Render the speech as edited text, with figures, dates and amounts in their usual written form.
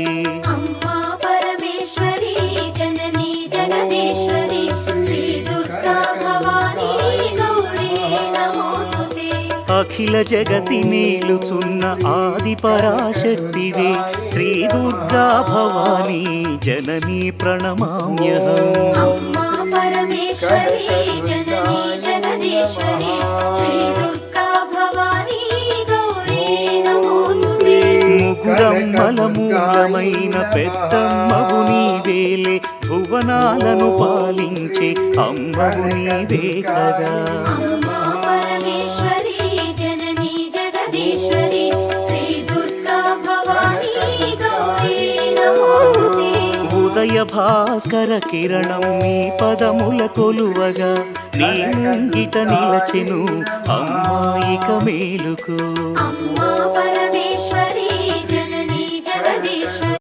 अम्मा परमेश्वरी जननी जगदीश्वरी श्री दुर्गा भवानी गौरी नमोस्तुते। अखिल जगति नेलुचुन्न आदि पराशक्तिवे श्री दुर्गा भवानी जननी प्रणमाम्यहम्। अम्मा परमेश्वरी जननी जगदीश्वरी श्री दुर्गा भवानी गौरी नमोस्तुते। ముగురమ్మల మూలమైన పెద్దమ్మవు నీవేలే భువనాలను పాలించే అమ్మవు నీవే కదా। अम्मा परमेश्वरी जननी जगदीश्वरी श्री दुर्गा भवानी गौरी नमोस्तुते। ఉదయ భాస్కర కిరణం నీ పదముల కొలువగా నీ ముంగిట నిలచెను అమ్మాయిక మేలుకు। अम्मा